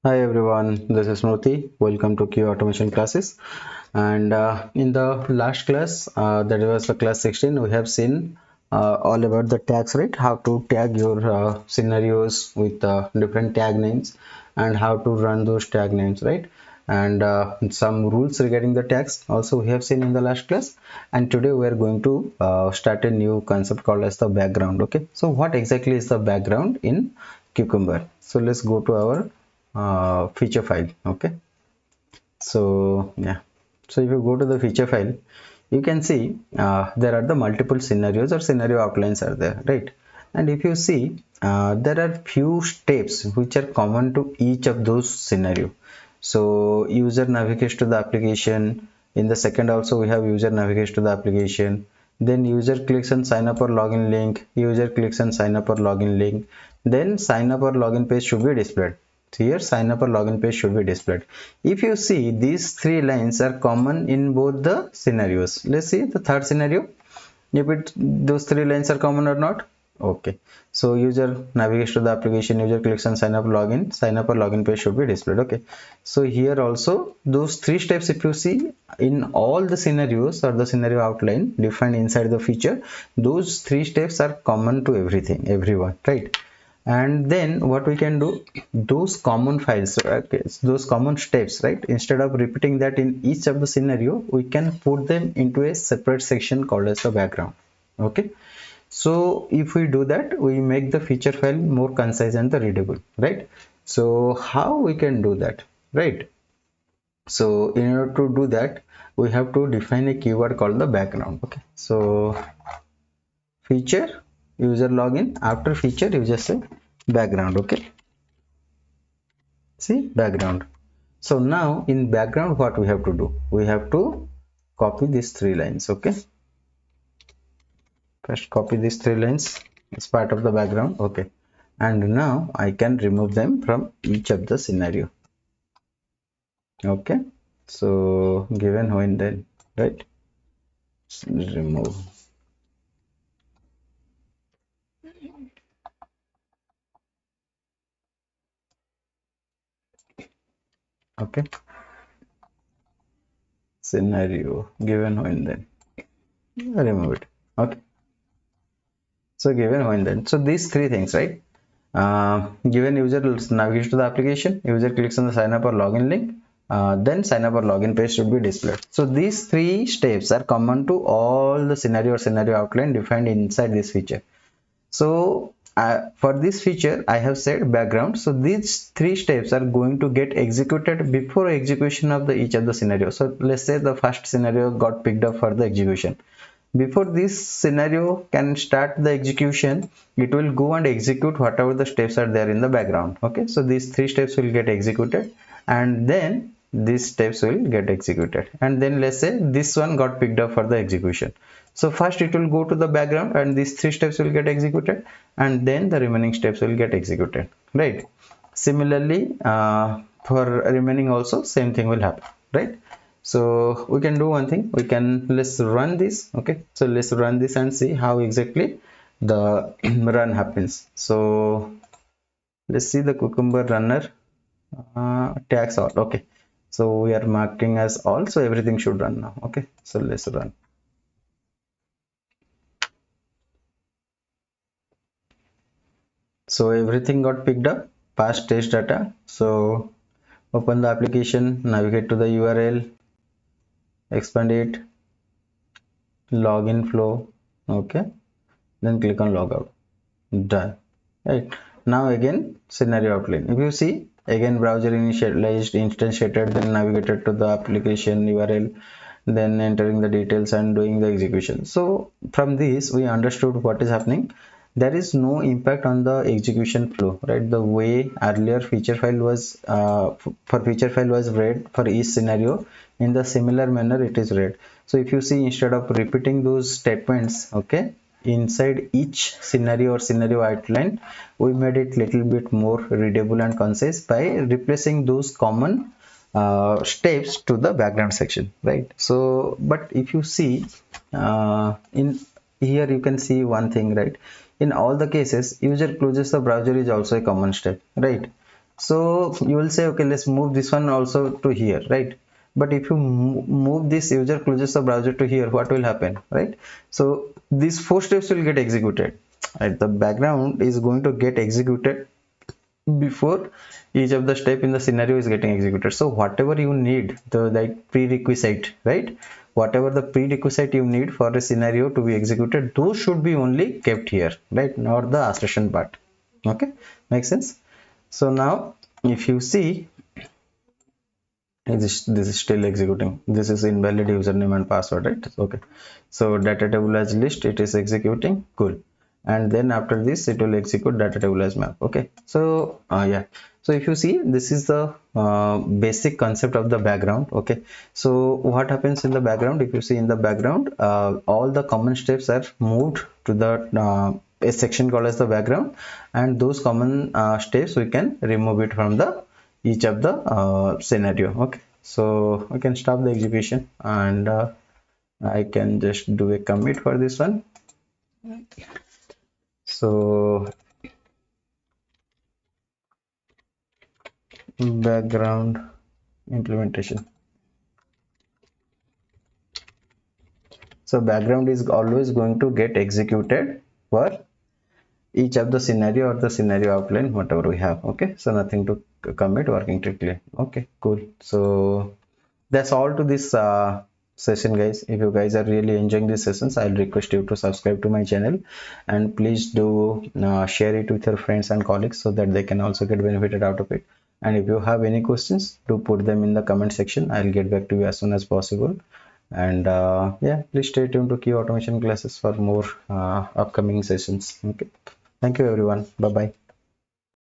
Hi everyone, this is Smriti. Welcome to Q automation classes. And in the last class, that was the class 16, we have seen all about the tags, right? How to tag your scenarios with different tag names and how to run those tag names, right? And some rules regarding the tags also we have seen in the last class. And today we are going to start a new concept called as the background. Okay, so what exactly is the background in Cucumber? So let's go to our feature file. Okay, so yeah, so if you go to the feature file, you can see there are the multiple scenarios or scenario outlines are there, right? And if you see, there are few steps which are common to each of those scenario. So user navigates to the application. In the second also we have user navigates to the application, then user clicks on sign up or login link, user clicks on sign up or login link, then sign up or login page should be displayed. Here sign up or login page should be displayed. If you see, these three lines are common in both the scenarios. Let's see the third scenario, if those three lines are common or not. Okay, so user navigates to the application, user clicks on sign up login, sign up or login page should be displayed. Okay, so here also those three steps, if you see, in all the scenarios or the scenario outline defined inside the feature, those three steps are common to everyone, right? And then what we can do, those common files, okay, those common steps, right, instead of repeating that in each of the scenario, we can put them into a separate section called as the background. Okay, so if we do that, we make the feature file more concise and the readable, right? So how we can do that, right? So in order to do that, we have to define a keyword called the background. Okay, so feature user login, after feature you just say background. Okay, see background. So now in background, what we have to do, we have to copy these three lines. Okay, first copy these three lines as part of the background. Okay, and now I can remove them from each of the scenario. Okay, so given when then, right, remove. Okay, scenario given when then, remove it. Okay, so given when then, so these three things, right? Given user navigates to the application, user clicks on the sign up or login link, then sign up or login page should be displayed. So these three steps are common to all the scenario or scenario outline defined inside this feature. So for this feature, I have said background. So these three steps are going to get executed before execution of the each of the scenario. So let's say the first scenario got picked up for the execution. Before this scenario can start the execution, it will go and execute whatever the steps are there in the background. Okay, so these three steps will get executed, and then these steps will get executed, and then let's say this one got picked up for the execution. So first it will go to the background and these three steps will get executed, and then the remaining steps will get executed, right? Similarly, for remaining also same thing will happen, right? So we can do one thing, we can, let's run this. Okay, so let's run this and see how exactly the run happens. So let's see the cucumber runner, tags all. Okay, so we are marking as all, so everything should run now. Okay, so let's run. So everything got picked up, past test data. So open the application, navigate to the URL, expand it, login flow. Okay, then click on logout. Done. Right, now again scenario outline. If you see, again browser initialized, instantiated, then navigated to the application URL, then entering the details and doing the execution. So from this we understood what is happening. There is no impact on the execution flow, right? The way earlier feature file was for feature file was read for each scenario, in the similar manner it is read. So if you see, instead of repeating those statements, okay, inside each scenario or scenario outline, we made it little bit more readable and concise by replacing those common steps to the background section, right? So but if you see, in here you can see one thing, right? In all the cases, user closes the browser is also a common step, right? So you will say, okay, let's move this one also to here, right? But if you move this user closes the browser to here, what will happen, right? So these 4 steps will get executed, right? The background is going to get executed before each of the step in the scenario is getting executed. So whatever you need, the like prerequisite, right? Whatever the prerequisite you need for a scenario to be executed, those should be only kept here, right? Not the assertion part. Okay, makes sense. So now if you see, this is still executing. This is invalid username and password, right? Okay, so data table as list, it is executing. Cool. And then after this it will execute data table as map. Okay, so yeah, so if you see, this is the basic concept of the background. Okay, so what happens in the background? If you see in the background, all the common steps are moved to the a section called as the background, and those common steps we can remove it from the each of the scenario. Okay, so I can stop the execution, and I can just do a commit for this one. So background implementation. So background is always going to get executed for each of the scenario or the scenario outline whatever we have. Okay, so nothing to commit, working strictly. Okay, cool. So that's all to this session, guys. If you guys are really enjoying these sessions, I'll request you to subscribe to my channel, and please do share it with your friends and colleagues so that they can also get benefited out of it. And if you have any questions, do put them in the comment section. I'll get back to you as soon as possible. And yeah, please stay tuned to Key Automation Classes for more upcoming sessions. Okay, thank you everyone. Bye bye.